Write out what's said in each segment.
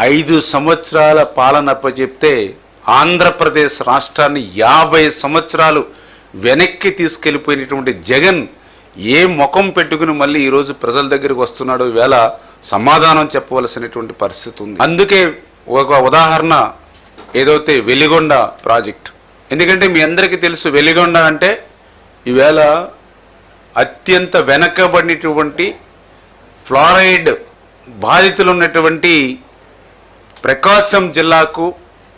5 సంవత్సరాల పాలనప్పచెప్తే ఆంధ్రప్రదేశ్ రాష్ట్రాన్ని 50 సంవత్సరాలు వెనక్కి తీసుకెళ్ళిపోయినటువంటి జగన్ ఏ ముఖం పెట్టుకుని మళ్ళీ ఈరోజు ప్రజల దగ్గరికి వస్తున్నాడో ఈవేళ సమాధానం చెప్పవలసినటువంటి పరిస్థితి ఉంది. అందుకే ఒక ఉదాహరణ ఏదైతే వెలిగొండ ప్రాజెక్ట్. ఎందుకంటే మీ అందరికీ తెలుసు వెలిగొండ అంటే ఈవేళ అత్యంత వెనకబడినటువంటి ఫ్లోరైడ్ బాధితులు ఉన్నటువంటి ప్రకాశం జిల్లాకు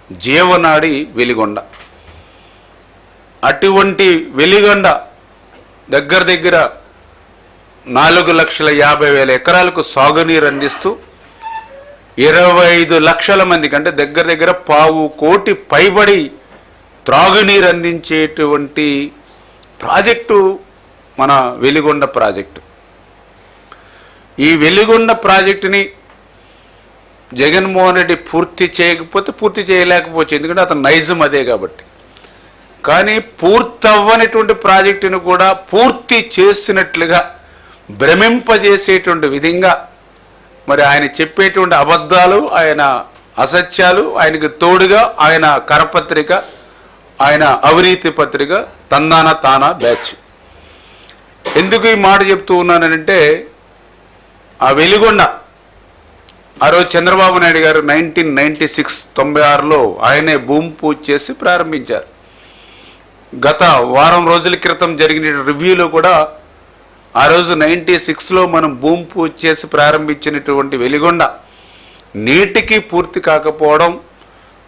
జీవనాడి వెలిగొండ. అటువంటి వెలిగొండ దగ్గర 4,50,000 ఎకరాలకు సాగునీరు అందిస్తూ 25 లక్షల మందికి అంటే దగ్గర 1,000 కోటి పైబడి త్రాగునీరు అందించేటువంటి ప్రాజెక్టు మన వెలిగొండ ప్రాజెక్టు. ఈ వెలిగొండ ప్రాజెక్టుని జగన్మోహన్ రెడ్డి పూర్తి చేయలేకపోవచ్చు, ఎందుకంటే అతను నైజం అదే కాబట్టి. కానీ పూర్తవ్వనటువంటి ప్రాజెక్టును కూడా పూర్తి చేసినట్లుగా భ్రమింపజేసేటువంటి విధంగా మరి ఆయన చెప్పేటువంటి అబద్ధాలు, ఆయన అసత్యాలు, ఆయనకు తోడుగా ఆయన కరపత్రిక, ఆయన అవినీతి పత్రిక తందాన తానా బ్యాచ్. ఎందుకు ఈ మాట చెప్తూ ఉన్నానంటే ఆ వెలిగొండ ఆ రోజు చంద్రబాబు నాయుడు గారు 1996 ఆయనే భూమి పూజ చేసి ప్రారంభించారు. గత వారం రోజుల క్రితం జరిగిన రివ్యూలో కూడా ఆ రోజు 96లో మనం భూమి పూజ చేసి ప్రారంభించినటువంటి వెలిగొండ నేటికి పూర్తి కాకపోవడం,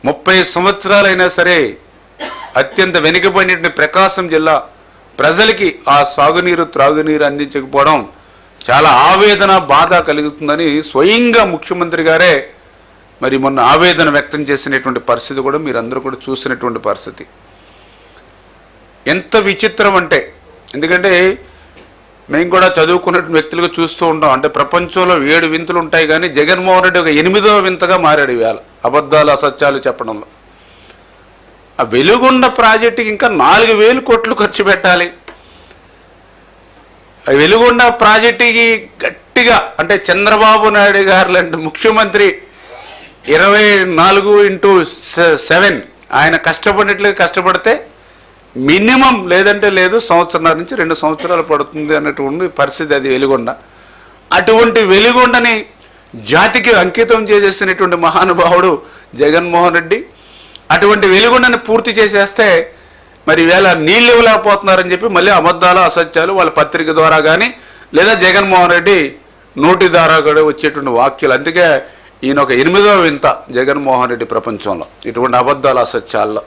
30 సంవత్సరాలైనా సరే అత్యంత వెనుకబడిన ప్రకాశం జిల్లా ప్రజలకి ఆ సాగునీరు త్రాగునీరు అందించకపోవడం చాలా ఆవేదన బాధ కలుగుతుందని స్వయంగా ముఖ్యమంత్రి గారే మరి మొన్న ఆవేదన వ్యక్తం చేసినటువంటి పరిస్థితి కూడా మీరందరూ కూడా చూసినటువంటి పరిస్థితి. ఎంత విచిత్రం అంటే, ఎందుకంటే మేము కూడా చదువుకున్నటువంటి వ్యక్తులుగా చూస్తూ ఉంటాం. అంటే ప్రపంచంలో 7 వింతలు ఉంటాయి, కానీ జగన్మోహన్ రెడ్డి ఒక 8వ వింతగా మారాడు ఇవాళ అబద్ధాలు అసత్యాలు చెప్పడంలో. ఆ వెలిగొండ ప్రాజెక్టుకి ఇంకా 4,000 కోట్లు ఖర్చు పెట్టాలి. ఆ వెలిగొండ ప్రాజెక్టుకి గట్టిగా అంటే చంద్రబాబు నాయుడు గారు లాంటి ముఖ్యమంత్రి 24x7 ఆయన కష్టపడినట్లుగా కష్టపడితే మినిమం లేదంటే లేదు 1.5 నుంచి 2 సంవత్సరాలు పడుతుంది అన్నటువంటి పరిస్థితి అది వెలిగొండ. అటువంటి వెలిగొండని జాతికి అంకితం చేసేసినటువంటి మహానుభావుడు జగన్మోహన్ రెడ్డి. అటువంటి వెలిగొండని పూర్తి చేసేస్తే మరి వేళ నీళ్ళు ఇవ్వలేకపోతున్నారని చెప్పి మళ్ళీ అబద్ధాలు అసత్యాలు వాళ్ళ పత్రిక ద్వారా కానీ లేదా జగన్మోహన్ రెడ్డి నోటి ద్వారా కూడా వచ్చేటువంటి వాక్యాలు. అందుకే ఈయన ఒక 8వ వింత జగన్మోహన్ రెడ్డి ప్రపంచంలో ఇటువంటి అబద్ధాలు అసత్యాల్లో.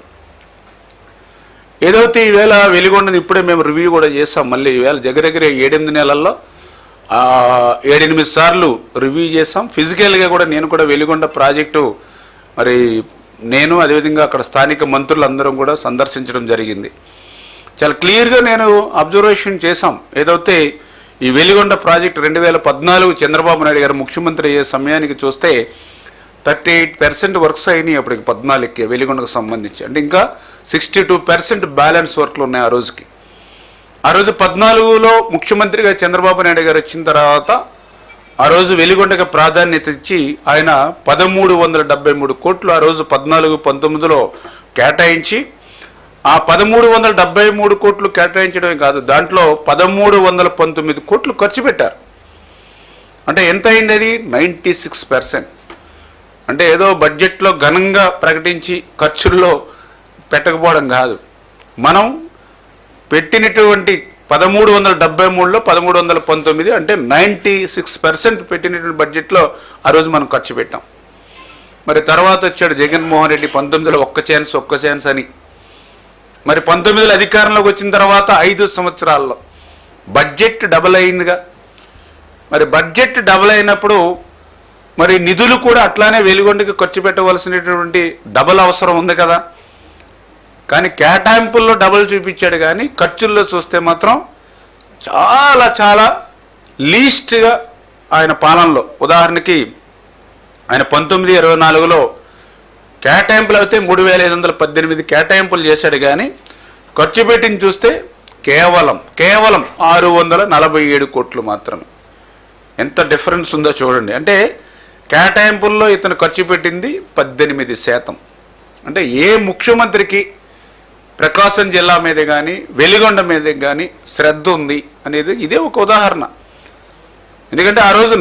ఏదైతే ఈవేళ వెలిగొండని ఇప్పుడే మేము రివ్యూ కూడా చేసాం. మళ్ళీ ఈవేళ దగ్గర 7-8 నెలల్లో 7-8 సార్లు రివ్యూ చేసాం. ఫిజికల్గా కూడా నేను కూడా వెలిగొండ ప్రాజెక్టు మరి నేను అదేవిధంగా అక్కడ స్థానిక మంత్రులందరం కూడా సందర్శించడం జరిగింది. చాలా క్లియర్గా నేను అబ్జర్వేషన్ చేశాం. ఏదైతే ఈ వెలిగొండ ప్రాజెక్టు 2014 చంద్రబాబు నాయుడు గారు ముఖ్యమంత్రి అయ్యే సమయానికి చూస్తే 38% వర్క్స్ అయినాయి అప్పటికి 14కి వెలిగొండకు సంబంధించి. అంటే ఇంకా 62% బ్యాలెన్స్ వర్క్లు ఉన్నాయి ఆ రోజుకి. ఆ రోజు 14లో ముఖ్యమంత్రిగా చంద్రబాబు నాయుడు గారు వచ్చిన తర్వాత ఆ రోజు వెలిగొండకు ప్రాధాన్యత ఇచ్చి ఆయన 1,373 కోట్లు ఆ రోజు 14-19లో కేటాయించి ఆ 1,373 కోట్లు కేటాయించడమే కాదు, దాంట్లో 1,319 కోట్లు ఖర్చు పెట్టారు. అంటే ఎంత అయింది అది? 96%. అంటే ఏదో బడ్జెట్లో ఘనంగా ప్రకటించి ఖర్చుల్లో పెట్టకపోవడం కాదు. మనం పెట్టినటువంటి 1,373లో 1,319 అంటే 96% పెట్టినటువంటి బడ్జెట్లో ఆ రోజు మనం ఖర్చు పెట్టాం. మరి తర్వాత వచ్చాడు జగన్మోహన్ రెడ్డి 19లో ఒక్క ఛాన్స్ అని. మరి 19లో అధికారంలోకి వచ్చిన తర్వాత 5 సంవత్సరాల్లో బడ్జెట్ డబుల్ అయిందిగా. మరి బడ్జెట్ డబుల్ అయినప్పుడు మరి నిధులు కూడా అట్లానే వెలిగొండకి ఖర్చు పెట్టవలసినటువంటి డబుల్ అవసరం ఉంది కదా. కానీ కేటాయింపుల్లో డబుల్ చూపించాడు, కానీ ఖర్చుల్లో చూస్తే మాత్రం చాలా చాలా లీస్ట్గా ఆయన పాలనలో. ఉదాహరణకి ఆయన 19-24లో కేటాయింపులు అయితే 3,518 కేటాయింపులు చేశాడు, కానీ ఖర్చు పెట్టింది చూస్తే కేవలం 647 కోట్లు మాత్రమే. ఎంత డిఫరెన్స్ ఉందో చూడండి. అంటే కేటాయింపుల్లో ఇతను ఖర్చు పెట్టింది 18%. అంటే ఏ ముఖ్యమంత్రికి ప్రకాశం జిల్లా మీద కానీ వెలిగొండ మీద కానీ శ్రద్ధ ఉంది అనేది ఇదే ఒక ఉదాహరణ. ఎందుకంటే ఆ రోజు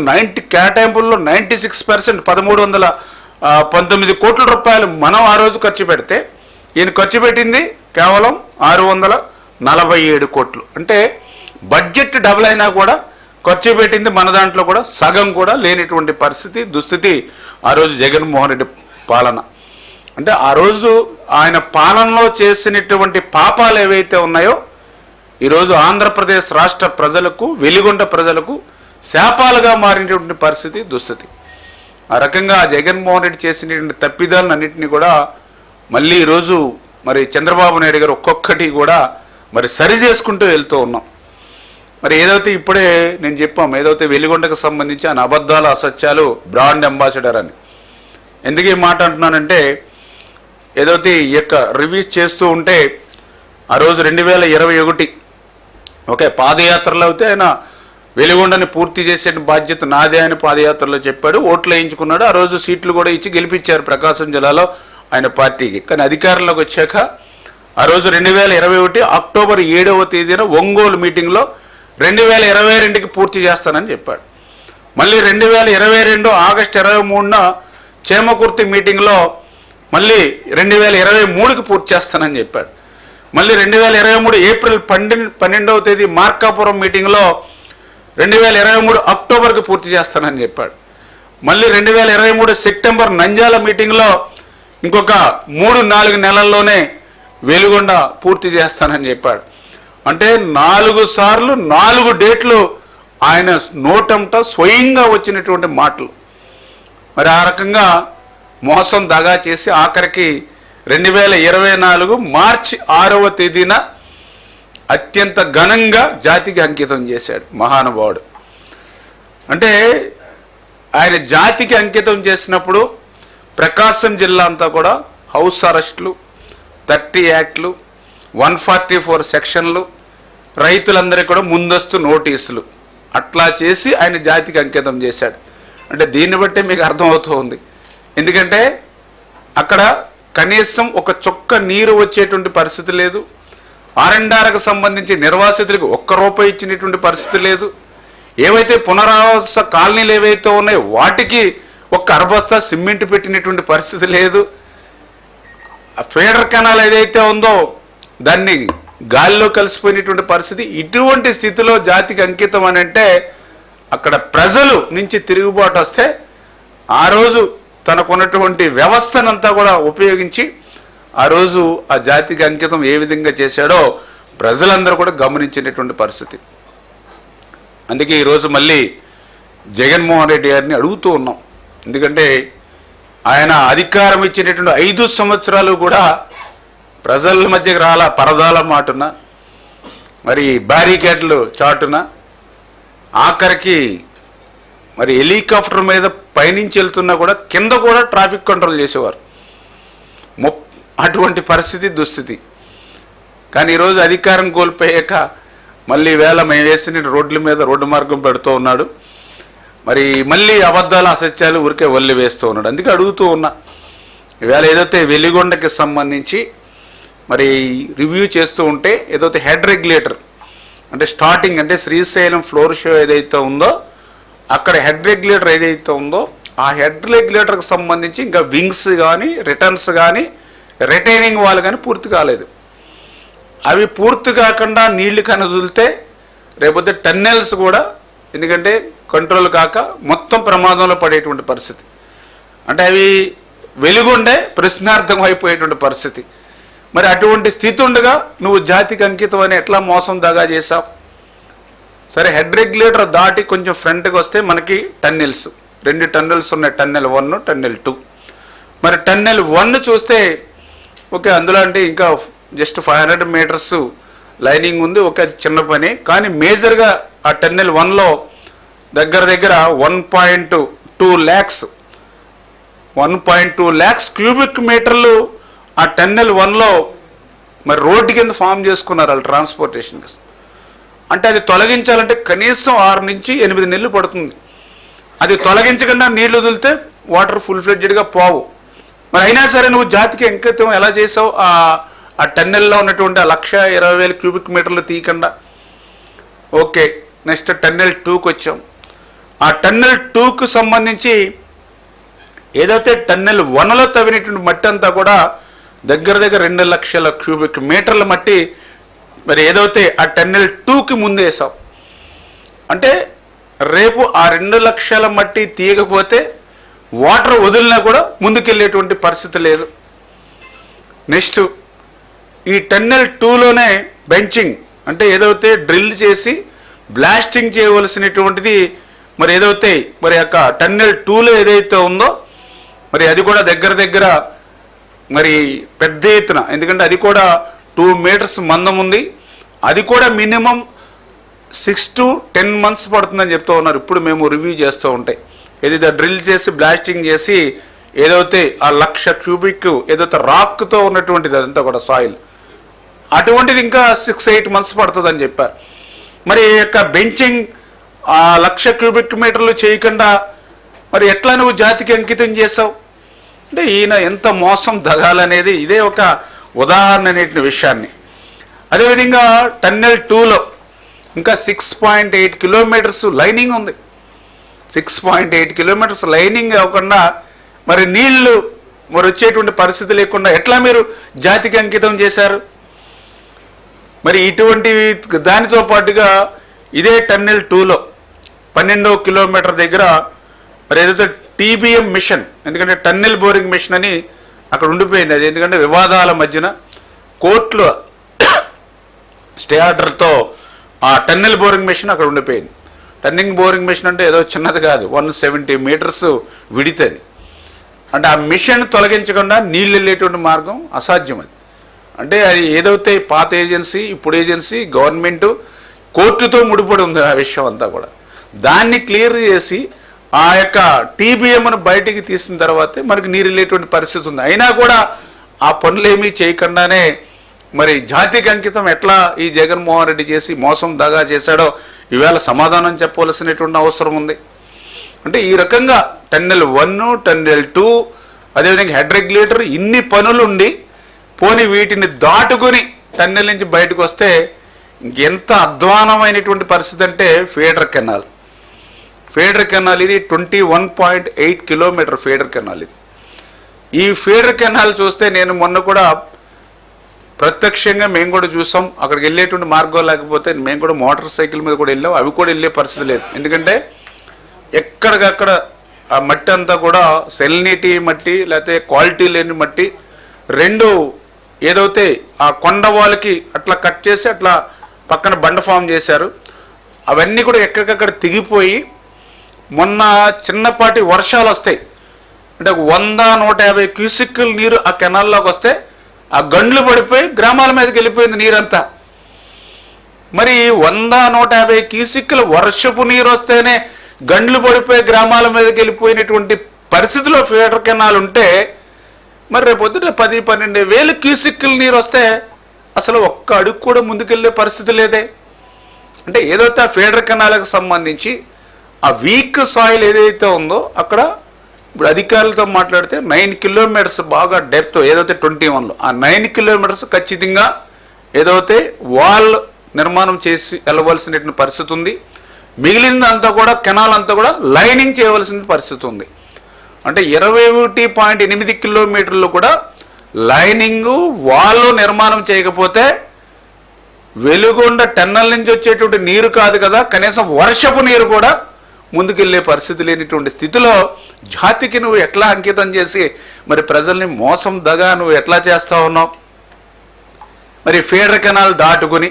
కేటాయింపుల్లో 96% 1319 కోట్ల రూపాయలు మనం ఆ రోజు ఖర్చు పెడితే ఈయన ఖర్చు పెట్టింది కేవలం 647 కోట్లు. అంటే బడ్జెట్ డబుల్ అయినా కూడా ఖర్చు పెట్టింది మన దాంట్లో కూడా సగం కూడా లేనిటువంటి దుస్థితి ఆ రోజు జగన్మోహన్ రెడ్డి పాలన. అంటే ఆ రోజు ఆయన పాలనలో చేసినటువంటి పాపాలు ఏవైతే ఉన్నాయో ఈరోజు ఆంధ్రప్రదేశ్ రాష్ట్ర ప్రజలకు, వెలిగొండ ప్రజలకు శాపాలుగా మారినటువంటి దుస్థితి. ఆ రకంగా జగన్మోహన్ రెడ్డి చేసినటువంటి తప్పిదాలన్నింటినీ కూడా మళ్ళీ ఈరోజు మరి చంద్రబాబు నాయుడు గారు ఒక్కొక్కటి కూడా మరి సరి చేసుకుంటూ వెళ్తూ ఉన్నాం. మరి ఏదైతే ఇప్పుడే నేను చెప్పాం, ఏదైతే వెలిగొండకు సంబంధించి ఆయన అబద్ధాలు, అసత్యాలు బ్రాండ్ అంబాసిడర్ అని. ఎందుకు ఈ మాట అంటున్నానంటే, ఏదైతే ఈ యొక్క రివ్యూస్ చేస్తూ ఉంటే ఆ రోజు 2021 ఓకే పాదయాత్రలో అయితే ఆయన వెలిగొండని పూర్తి చేసే బాధ్యత నాదే అని పాదయాత్రలో చెప్పాడు. ఓట్లు వేయించుకున్నాడు. ఆ రోజు సీట్లు కూడా ఇచ్చి గెలిపించారు ప్రకాశం జిల్లాలో ఆయన పార్టీకి. కానీ అధికారంలోకి వచ్చాక ఆ రోజు 2021 అక్టోబర్ 7వ తేదీన ఒంగోలు మీటింగ్లో 2022కి పూర్తి చేస్తానని చెప్పాడు. మళ్ళీ 2022 ఆగస్టు 23న చేమకుర్తి మీటింగ్లో మళ్ళీ 2023కి పూర్తి చేస్తానని చెప్పాడు. మళ్ళీ 2023 ఏప్రిల్ 12వ తేదీ మార్కాపురం మీటింగ్లో 2023 అక్టోబర్కి పూర్తి చేస్తానని చెప్పాడు. మళ్ళీ 2023 సెప్టెంబర్ నంద్యాల మీటింగ్లో ఇంకొక 3-4 నెలల్లోనే వెలిగొండ పూర్తి చేస్తానని చెప్పాడు. అంటే 4 సార్లు 4 డేట్లు ఆయన నోటంట స్వయంగా వచ్చినటువంటి మాటలు. మరి ఆ రకంగా మోసం దగా చేసి ఆఖరికి 2024 మార్చి 6వ తేదీన అత్యంత ఘనంగా జాతికి అంకితం చేశాడు మహానుభావుడు. అంటే ఆయన జాతికి అంకితం చేసినప్పుడు ప్రకాశం జిల్లా అంతా కూడా హౌస్ అరెస్టులు, 30 యాక్ట్లు, 144 సెక్షన్లు, రైతులందరికీ కూడా ముందస్తు నోటీసులు అట్లా చేసి ఆయన జాతికి అంకితం చేశాడు. అంటే దీన్ని బట్టే మీకు అర్థమవుతూ ఉంది. ఎందుకంటే అక్కడ కనీసం ఒక చుక్క నీరు వచ్చేటువంటి పరిస్థితి లేదు. ఆర్ఎండ్ఆర్కు సంబంధించి నిర్వాసితులకు ₹1 ఇచ్చినటువంటి పరిస్థితి లేదు. ఏవైతే పునరావాస కాలనీలు ఏవైతే ఉన్నాయో వాటికి ఒక అరబస్తా సిమెంట్ పెట్టినటువంటి పరిస్థితి లేదు. ఫీడర్ కెనాల్ ఏదైతే ఉందో దాన్ని గాలిలో కలిసిపోయినటువంటి పరిస్థితి. ఇటువంటి స్థితిలో జాతికి అంకితం అని అంటే అక్కడ ప్రజలు నుంచి తిరుగుబాటు వస్తే ఆ రోజు తనకున్నటువంటి వ్యవస్థనంతా కూడా ఉపయోగించి ఆ రోజు ఆ జాతికి అంకితం ఏ విధంగా చేశాడో ప్రజలందరూ కూడా గమనించినటువంటి పరిస్థితి. అందుకే ఈరోజు మళ్ళీ జగన్మోహన్ రెడ్డి గారిని అడుగుతూ ఉన్నాం. ఎందుకంటే ఆయన అధికారం ఇచ్చినటువంటి 5 సంవత్సరాలు కూడా ప్రజల మధ్యకి రాలా, పరదాల మాటున, మరి బ్యారికేడ్లు చాటున, ఆఖరికి మరి హెలికాప్టర్ మీద పైనుంచి వెళ్తున్నా కూడా కింద కూడా ట్రాఫిక్ కంట్రోల్ చేసేవారు. అటువంటి పరిస్థితి, దుస్థితి. కానీ ఈరోజు అధికారం కోల్పోయాక మళ్ళీ మేము వేసిన రోడ్ల మీద రోడ్డు మార్గం పెడుతూ ఉన్నాడు. మరి మళ్ళీ అబద్ధాలు, అసత్యాలు ఊరికే వల్లి వేస్తూ ఉన్నాడు. అందుకే అడుగుతూ ఉన్నా, ఈవేళ ఏదైతే వెలిగొండకి సంబంధించి మరి రివ్యూ చేస్తూ ఉంటే ఏదైతే హెడ్ రెగ్యులేటర్ అంటే స్టార్టింగ్ అంటే శ్రీశైలం ఫ్లోర్ షో ఏదైతే ఉందో అక్కడ హెడ్ రెగ్యులేటర్ ఏదైతే ఉందో ఆ హెడ్ రెగ్యులేటర్కి సంబంధించి ఇంకా వింగ్స్ కానీ, రిటర్న్స్ కానీ, రిటైనింగ్ వాల్ కానీ పూర్తి కాలేదు. అవి పూర్తి కాకుండా నీళ్లు కనుదిలితే రేపొద్దు టన్నెల్స్ కూడా, ఎందుకంటే కంట్రోల్ కాక మొత్తం ప్రమాదంలో పడేటువంటి పరిస్థితి. అంటే అవి వెలుగుండే ప్రశ్నార్థం అయిపోయేటువంటి పరిస్థితి. మరి అటువంటి స్థితి ఉండగా నువ్వు జాతికి అంకితం అని ఎట్లా మోసం దగా చేసావు? సరే, హెడ్ రెగ్యులేటర్ దాటి కొంచెం ఫ్రంట్కి వస్తే మనకి టన్నెల్స్, 2 టన్నెల్స్ ఉన్నాయి, టన్నెల్ 1, టన్నెల్ 2. మరి టన్నెల్ 1 చూస్తే ఓకే, అందులో అంటే ఇంకా జస్ట్ 500 మీటర్స్ లైనింగ్ ఉంది, ఒక చిన్న పని. కానీ మేజర్గా ఆ టన్నెల్ 1లో దగ్గర 1.2 ల్యాక్స్ క్యూబిక్ మీటర్లు ఆ టన్నెల్ 1లో మరి రోడ్డు కింద ఫామ్ చేసుకున్నారు వాళ్ళు ట్రాన్స్పోర్టేషన్కి. అంటే అది తొలగించాలంటే కనీసం 6 నుంచి 8 నెలలు పడుతుంది. అది తొలగించకుండా నీళ్లు వదిలితే వాటర్ ఫుల్ ఫ్లెడ్జెడ్గా పోవు. మరి అయినా సరే నువ్వు జాతికి అంకితం ఎలా చేసావు? ఆ టన్నెల్లో ఉన్నటువంటి 1,20,000 క్యూబిక్ మీటర్లు తీయకుండా. ఓకే, నెక్స్ట్ టన్నెల్ 2కి వచ్చాం. ఆ టన్నెల్ 2కు సంబంధించి ఏదైతే టన్నెల్ 1లో తవ్వినటువంటి మట్టి అంతా కూడా దగ్గర 2 లక్షల క్యూబిక్ మీటర్ల మట్టి మరి ఏదైతే ఆ టన్నెల్ 2కి ముందు వేసాం. అంటే రేపు ఆ 2 లక్షల మట్టి తీయకపోతే వాటర్ వదిలినా కూడా ముందుకెళ్ళేటువంటి పరిస్థితి లేదు. నెక్స్ట్ ఈ టన్నెల్ 2లోనే బెంచింగ్, అంటే ఏదైతే డ్రిల్ చేసి బ్లాస్టింగ్ చేయవలసినటువంటిది మరి ఏదైతే మరి యొక్క టన్నెల్ 2లో ఏదైతే ఉందో మరి అది కూడా దగ్గర మరి పెద్ద ఎత్తున, ఎందుకంటే అది కూడా 2 మీటర్స్ మందం ఉంది. అది కూడా మినిమం 6 to 10 months పడుతుందని చెప్తూ ఉన్నారు. ఇప్పుడు మేము రివ్యూ చేస్తూ ఉంటాయి ఏదైతే డ్రిల్ చేసి బ్లాస్టింగ్ చేసి ఏదైతే ఆ 1,00,000 క్యూబిక్ ఏదైతే రాక్తో ఉన్నటువంటిది అదంతా కూడా సాయిల్, అటువంటిది ఇంకా 6-8 months పడుతుందని చెప్పారు. మరి ఈ యొక్క బెంచింగ్ ఆ 1,00,000 క్యూబిక్ మీటర్లు చేయకుండా మరి ఎట్లా నువ్వు జాతికి అంకితం చేసావు? అంటే ఈయన ఎంత మోసం దగాలనేది ఇదే ఒక ఉదాహరణ అనేటువంటి విషయాన్ని. అదేవిధంగా టన్నెల్ 2లో ఇంకా 6.8 కిలోమీటర్స్ లైనింగ్ ఉంది. 6.8 కిలోమీటర్స్ లైనింగ్ అవ్వకుండా మరి నీళ్లు మరి వచ్చేటువంటి పరిస్థితి లేకుండా ఎట్లా మీరు జాతికి అంకితం చేశారు? మరి ఇటువంటి దానితో పాటుగా ఇదే టన్నెల్ 2లో 12వ కిలోమీటర్ దగ్గర మరి ఏదైతే TBM మిషన్, ఎందుకంటే టన్నెల్ బోరింగ్ మిషన్ అని అక్కడ ఉండిపోయింది. అది ఎందుకంటే వివాదాల మధ్యన కోర్టులో స్టే ఆర్డర్తో ఆ టన్నెల్ బోరింగ్ మిషన్ అక్కడ ఉండిపోయింది. టన్నెల్ బోరింగ్ మిషన్ అంటే ఏదో చిన్నది కాదు, 170 మీటర్స్ విడితది. అంటే ఆ మిషన్ తొలగించకుండా నీళ్ళు వెళ్ళేటువంటి మార్గం అసాధ్యం. అది అంటే అది ఏదైతే పాత ఏజెన్సీ ఇప్పుడు ఏజెన్సీ గవర్నమెంట్ కోర్టుతో ముడిపడి ఉంది ఆ విషయం అంతా కూడా. దాన్ని క్లియర్ చేసి ఆ యొక్క TBMను బయటికి తీసిన తర్వాతే మనకి నీరు వెళ్ళేటువంటి పరిస్థితి ఉంది. అయినా కూడా ఆ పనులేమీ చేయకుండానే మరి జాతికి అంకితం ఎట్లా ఈ జగన్మోహన్ రెడ్డి చేసి మోసం దగా చేశాడో ఈవేళ సమాధానం చెప్పవలసినటువంటి అవసరం ఉంది. అంటే ఈ రకంగా టన్నెల్ 1, టన్నెల్ 2 అదేవిధంగా హెడ్ రెగ్యులేటర్ ఇన్ని పనులు ఉండి పోని వీటిని దాటుకొని టన్నెల్ నుంచి బయటకు వస్తే ఇంకెంత అధ్వానమైనటువంటి పరిస్థితి అంటే ఫీడర్ కెనాల్ ఇది 21.8 కిలోమీటర్ ఫీడర్ కెనాల్. ఇది ఈ ఫీడర్ కెనాల్ చూస్తే నేను మొన్న కూడా ప్రత్యక్షంగా మేము కూడా చూసాం. అక్కడికి వెళ్ళేటువంటి మార్గం లేకపోతే మేము కూడా మోటార్ సైకిల్ మీద కూడా వెళ్ళాం. అవి కూడా వెళ్ళే పరిస్థితి లేదు. ఎందుకంటే ఎక్కడికక్కడ ఆ మట్టి అంతా కూడా సెలినిటీ మట్టి లేకపోతే క్వాలిటీ లేని మట్టి రెండు ఏదైతే ఆ కొండ వాళ్ళకి అట్లా కట్ చేసి అట్లా పక్కన బండ ఫామ్ చేశారు. అవన్నీ కూడా ఎక్కడికక్కడ తెగిపోయి మొన్న చిన్నపాటి వర్షాలు వస్తాయి అంటే 100-150 క్యూసిక్కుల నీరు ఆ కెనాల్లోకి వస్తే ఆ గండ్లు పడిపోయి గ్రామాల మీదకి వెళ్ళిపోయింది నీరంతా. మరి 100-150 క్యూసిక్కుల వర్షపు నీరు వస్తేనే గండ్లు పడిపోయి గ్రామాల మీదకి వెళ్ళిపోయినటువంటి పరిస్థితిలో ఫీడర్ కెనాల్ ఉంటే మరి రేపు పొద్దున 10-12 వేల క్యూసిక్కుల నీరు వస్తే అసలు ఒక్క అడుగు కూడా ముందుకెళ్ళే పరిస్థితి లేదే. అంటే ఏదైతే ఆ ఫీడర్ కెనాల్కి సంబంధించి ఆ వీక్ సాయిల్ ఏదైతే ఉందో అక్కడ ఇప్పుడు అధికారులతో మాట్లాడితే 9 కిలోమీటర్స్ బాగా డెప్త్ ఏదైతే 21లో ఆ 9 కిలోమీటర్స్ ఖచ్చితంగా ఏదైతే వాల్ నిర్మాణం చేసి వెళ్ళవలసినటువంటి పరిస్థితి ఉంది. మిగిలిందంతా కూడా కెనాల్ అంతా కూడా లైనింగ్ చేయవలసిన పరిస్థితి ఉంది. అంటే 21.8 కిలోమీటర్లు కూడా లైనింగ్ వాల్ నిర్మాణం చేయకపోతే వెలుగొండ టన్నెల్ నుంచి వచ్చేటువంటి నీరు కాదు కదా, కనీసం వర్షపు నీరు కూడా ముందుకెళ్లే పరిస్థితి లేనిటువంటి స్థితిలో జాతికి నువ్వు ఎట్లా అంకితం చేసి మరి ప్రజల్ని మోసం దగా నువ్వు ఎట్లా చేస్తా ఉన్నావు? మరి ఫీడర్ కెనాల్ దాటుకుని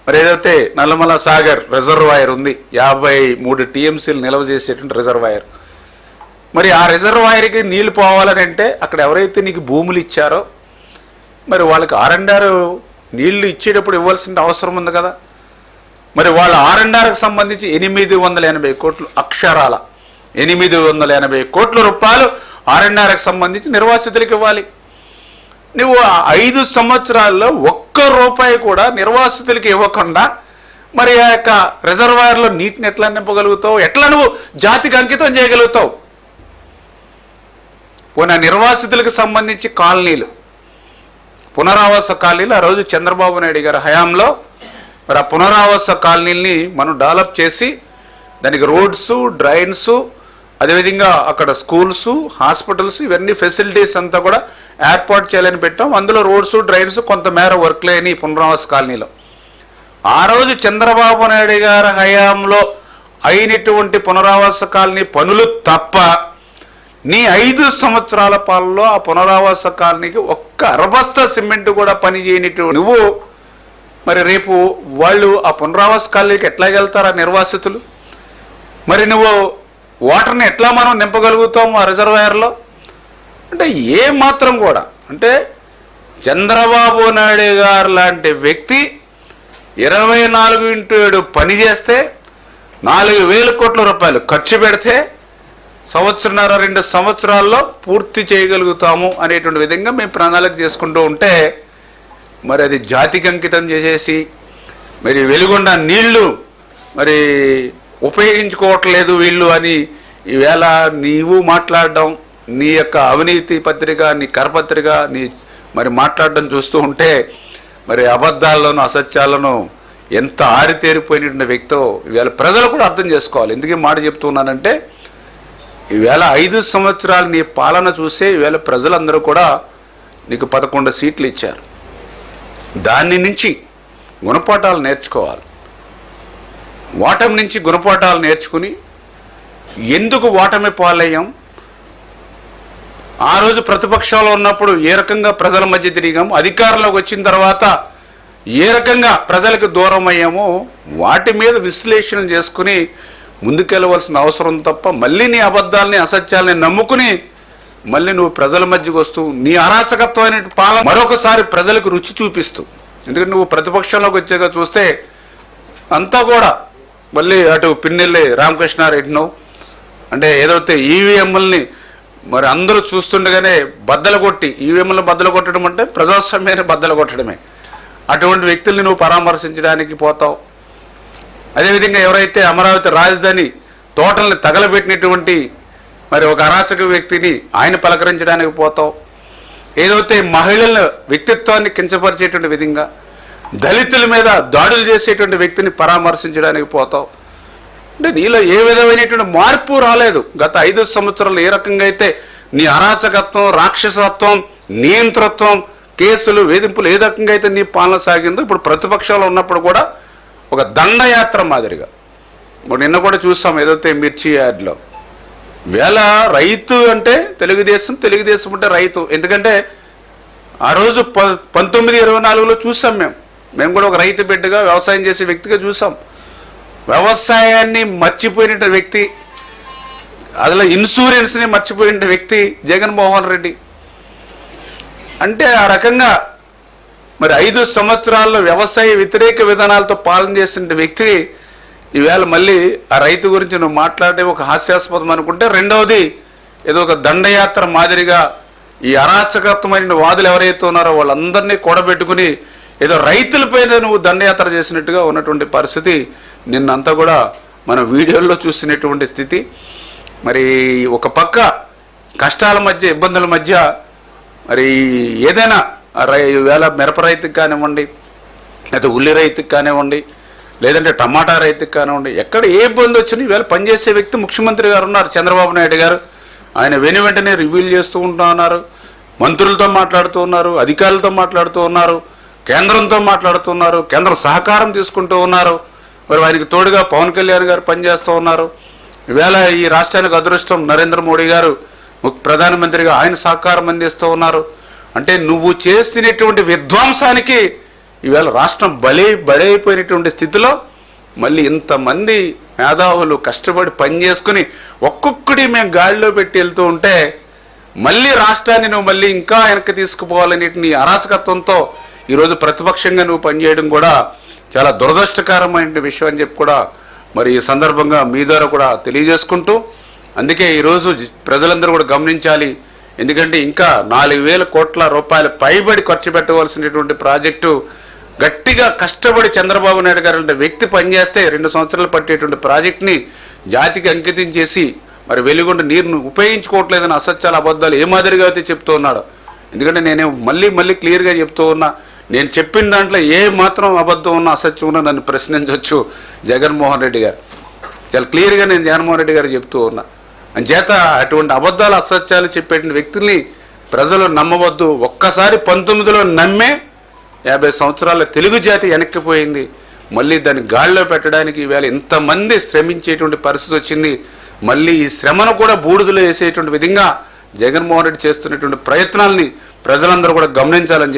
మరి ఏదైతే నల్లమల సాగర్ రిజర్వాయర్ ఉంది, 53 TMCలు నిల్వ చేసేటువంటి రిజర్వాయర్. మరి ఆ రిజర్వాయర్కి నీళ్లు పోవాలని అంటే అక్కడ ఎవరైతే నీకు భూములు ఇచ్చారో మరి వాళ్ళకి R&R నీళ్లు ఇచ్చేటప్పుడు ఇవ్వాల్సిన అవసరం ఉంది కదా. మరి వాళ్ళ R&Rకి సంబంధించి 880 కోట్లు, అక్షరాల 880 కోట్ల రూపాయలు R&Rకి సంబంధించి నిర్వాసితులకు ఇవ్వాలి. నువ్వు 5 సంవత్సరాల్లో ఒక్క రూపాయి కూడా నిర్వాసితులకి ఇవ్వకుండా మరి ఆ యొక్క రిజర్వాయర్లో నీటిని ఎట్లా నింపగలుగుతావు? ఎట్లా నువ్వు జాతికి అంకితం చేయగలుగుతావు? పోనీ నిర్వాసితులకు సంబంధించి కాలనీలు, పునరావాస కాలనీలు ఆ రోజు చంద్రబాబు నాయుడు గారి హయాంలో మరి ఆ పునరావాస కాలనీల్ని మనం డెవలప్ చేసి దానికి రోడ్స్, డ్రైన్స్, అదేవిధంగా అక్కడ స్కూల్స్, హాస్పిటల్స్, ఇవన్నీ ఫెసిలిటీస్ అంతా కూడా ఏర్పాటు చేయాలని పెట్టాం. అందులో రోడ్స్, డ్రైన్స్ కొంతమేర వర్క్ లేని పునరావాస కాలనీలో ఆ రోజు చంద్రబాబు నాయుడు గారి హయాంలో అయినటువంటి పునరావాస కాలనీ పనులు తప్ప నీ 5 సంవత్సరాల పాలలో ఆ పునరావాస కాలనీకి ఒక్క అరబస్తా సిమెంట్ కూడా పని చేయనిటువంటి నువ్వు మరి రేపు వాళ్ళు ఆ పునరావాస కాలనీకి ఎట్లా వెళ్తారా నిర్వాసితులు? మరి నువ్వు వాటర్ని ఎట్లా మనం నింపగలుగుతాం ఆ రిజర్వాయర్లో? అంటే ఏ మాత్రం కూడా అంటే చంద్రబాబు నాయుడు గారు లాంటి వ్యక్తి 24x7 పని చేస్తే 4,000 కోట్ల రూపాయలు ఖర్చు పెడితే 1.5-2 సంవత్సరాల్లో పూర్తి చేయగలుగుతాము అనేటువంటి విధంగా మేము ప్రణాళిక చేసుకుంటూ ఉంటే మరి అది జాతికి అంకితం చేసేసి మరి వెలుగొండ నీళ్లు మరి ఉపయోగించుకోవట్లేదు వీళ్ళు అని ఈవేళ నీవు మాట్లాడడం, నీ యొక్క అవినీతి పత్రిక, నీ కరపత్రిక, నీ మరి మాట్లాడడం చూస్తూ ఉంటే మరి అబద్ధాలను, అసత్యాలను ఎంత ఆరితేరిపోయినటువంటి వ్యక్తో ఈవేళ ప్రజలు కూడా అర్థం చేసుకోవాలి. ఎందుకు మాట చెప్తున్నానంటే ఈవేళ 5 సంవత్సరాలు నీ పాలన చూసే ఈవేళ ప్రజలందరూ కూడా నీకు 11 సీట్లు ఇచ్చారు. దాని నుంచి గుణపాఠాలు నేర్చుకోవాలి. ఓటమి నుంచి గుణపాఠాలు నేర్చుకుని ఎందుకు ఓటమి పాలయ్యాం, ఆ రోజు ప్రతిపక్షంలో ఉన్నప్పుడు ఏ రకంగా ప్రజల మధ్య తిరిగాము, అధికారంలోకి వచ్చిన తర్వాత ఏ రకంగా ప్రజలకు దూరం అయ్యామో వాటి మీద విశ్లేషణ చేసుకుని ముందుకెళ్ళవలసిన అవసరం తప్ప మళ్ళీ నీ అబద్ధాలని, అసత్యాలని నమ్ముకుని మళ్ళీ నువ్వు ప్రజల మధ్యకు వస్తూ నీ అరాచకత్వమైన పాలన మరొకసారి ప్రజలకు రుచి చూపిస్తూ, ఎందుకంటే నువ్వు ప్రతిపక్షంలోకి వచ్చాక చూస్తే అంతా కూడా మళ్ళీ అటు పిన్నెల్లి రామకృష్ణారెడ్డినో అంటే ఏదైతే ఈవీఎంలని మరి అందరూ చూస్తుండగానే బద్దలు కొట్టి, ఈవీఎంలను బద్దలు కొట్టడం అంటే ప్రజాస్వామ్యాన్ని బద్దలు కొట్టడమే. అటువంటి వ్యక్తుల్ని నువ్వు పరామర్శించడానికి పోతావు. అదేవిధంగా ఎవరైతే అమరావతి రాజధాని తోటల్ని తగలబెట్టినటువంటి మరి ఒక అరాచక వ్యక్తిని ఆయన పలకరించడానికి పోతావు. ఏదైతే మహిళల వ్యక్తిత్వాన్ని కించపరిచేటువంటి విధంగా దళితుల మీద దాడులు చేసేటువంటి వ్యక్తిని పరామర్శించడానికి పోతావు. అంటే నీలో ఏ విధమైనటువంటి మార్పు రాలేదు. గత 5 సంవత్సరాలు ఏ రకంగా అయితే నీ అరాచకత్వం, రాక్షసత్వం, నియంతృత్వం, కేసులు, వేధింపులు ఏ రకంగా అయితే నీ పాలన సాగిందో ఇప్పుడు ప్రతిపక్షంలో ఉన్నప్పుడు కూడా ఒక దండయాత్ర మాదిరిగా ఇప్పుడు నిన్న కూడా చూసాం ఏదైతే మిర్చి యాడ్లో వేళ రైతు అంటే తెలుగుదేశం అంటే రైతు. ఎందుకంటే ఆ రోజు 1924లో చూసాం మేము కూడా ఒక రైతు బిడ్డగా వ్యవసాయం చేసే వ్యక్తిగా చూసాం. వ్యవసాయాన్ని మర్చిపోయిన వ్యక్తి, అందులో ఇన్సూరెన్స్ని మర్చిపోయిన వ్యక్తి జగన్మోహన్ రెడ్డి. అంటే ఆ రకంగా మరి 5 సంవత్సరాల్లో వ్యవసాయ వ్యతిరేక విధానాలతో పాలన చేసిన వ్యక్తి ఈవేళ మళ్ళీ ఆ రైతు గురించి నువ్వు మాట్లాడే ఒక హాస్యాస్పదం అనుకుంటే, రెండవది ఏదో ఒక దండయాత్ర మాదిరిగా ఈ అరాచకత్వమైన వాదులు ఎవరైతే ఉన్నారో వాళ్ళందరినీ కూడబెట్టుకుని ఏదో రైతులపైన నువ్వు దండయాత్ర చేసినట్టుగా ఉన్నటువంటి పరిస్థితి నిన్నంతా కూడా మన వీడియోల్లో చూసినటువంటి స్థితి. మరి ఒక పక్క కష్టాల మధ్య, ఇబ్బందుల మధ్య మరి ఏదైనా వేళ మిరప రైతుకి కానివ్వండి, లేదా ఉల్లి రైతుకి కానివ్వండి, లేదంటే టమాటా రైతుకి కానివ్వండి, ఎక్కడ ఏ ఇబ్బంది వచ్చినా ఈవేళ పనిచేసే వ్యక్తి ముఖ్యమంత్రి గారు ఉన్నారు, చంద్రబాబు నాయుడు గారు. ఆయన వెంటనే రివ్యూలు చేస్తూ ఉంటూ ఉన్నారు, మంత్రులతో మాట్లాడుతూ ఉన్నారు, అధికారులతో మాట్లాడుతూ ఉన్నారు, కేంద్రంతో మాట్లాడుతున్నారు, కేంద్రం సహకారం తీసుకుంటూ ఉన్నారు. మరి వారికి తోడుగా పవన్ కళ్యాణ్ గారు పనిచేస్తూ ఉన్నారు. ఈవేళ ఈ రాష్ట్రానికి అదృష్టం నరేంద్ర మోడీ గారు ప్రధానమంత్రిగా ఆయన సహకారం అందిస్తూ ఉన్నారు. అంటే నువ్వు చేసినటువంటి విధ్వంసానికి ఈవేళ రాష్ట్రం బలైపోయినటువంటి స్థితిలో మళ్ళీ ఇంతమంది మేధావులు కష్టపడి పనిచేసుకుని ఒక్కొక్కటి మేము గాడిలో పెట్టి వెళ్తూ ఉంటే మళ్ళీ రాష్ట్రాన్ని నువ్వు మళ్ళీ ఇంకా వెనక్కి తీసుకుపోవాలనే నీ అరాచకత్వంతో ఈరోజు ప్రతిపక్షంగా నువ్వు పనిచేయడం కూడా చాలా దురదృష్టకరమైన విషయం అని చెప్పి కూడా మరి ఈ సందర్భంగా మీ ద్వారా కూడా తెలియజేసుకుంటూ, అందుకే ఈరోజు ప్రజలందరూ కూడా గమనించాలి. ఎందుకంటే ఇంకా 4,000 కోట్ల రూపాయలు పైబడి ఖర్చు పెట్టవలసినటువంటి ప్రాజెక్టు గట్టిగా కష్టపడి చంద్రబాబు నాయుడు గారు అంటే వ్యక్తి పనిచేస్తే 2 సంవత్సరాలు పట్టేటువంటి ప్రాజెక్ట్ని జాతికి అంకితం చేసి మరి వెలిగొండ నీరును ఉపయోగించుకోవట్లేదని అసత్యాలు అబద్ధాలు ఏ మాదిరిగా అయితే చెప్తూ ఉన్నాడు. ఎందుకంటే నేను మళ్ళీ క్లియర్గా చెప్తూ ఉన్నా, నేను చెప్పిన దాంట్లో ఏ మాత్రం అబద్ధం ఉన్నా అసత్యం ఉన్నా నన్ను ప్రశ్నించవచ్చు జగన్మోహన్ రెడ్డి గారు. చాలా క్లియర్గా నేను జగన్మోహన్ రెడ్డి గారు చెప్తూ ఉన్నా. అంచేత అటువంటి అబద్ధాలు అసత్యాలు చెప్పేటువంటి వ్యక్తుల్ని ప్రజలు నమ్మవద్దు. ఒక్కసారి 19లో నమ్మే 50 సంవత్సరాల తెలుగు జాతి వెనక్కిపోయింది. మళ్ళీ దాన్ని గాడిలో పెట్టడానికి ఈవేళ ఇంతమంది శ్రమించేటువంటి పరిస్థితి వచ్చింది. మళ్ళీ ఈ శ్రమను కూడా బూడిదలో వేసేటువంటి విధంగా జగన్మోహన్ రెడ్డి చేస్తున్నటువంటి ప్రయత్నాల్ని ప్రజలందరూ కూడా గమనించాలని చెప్పి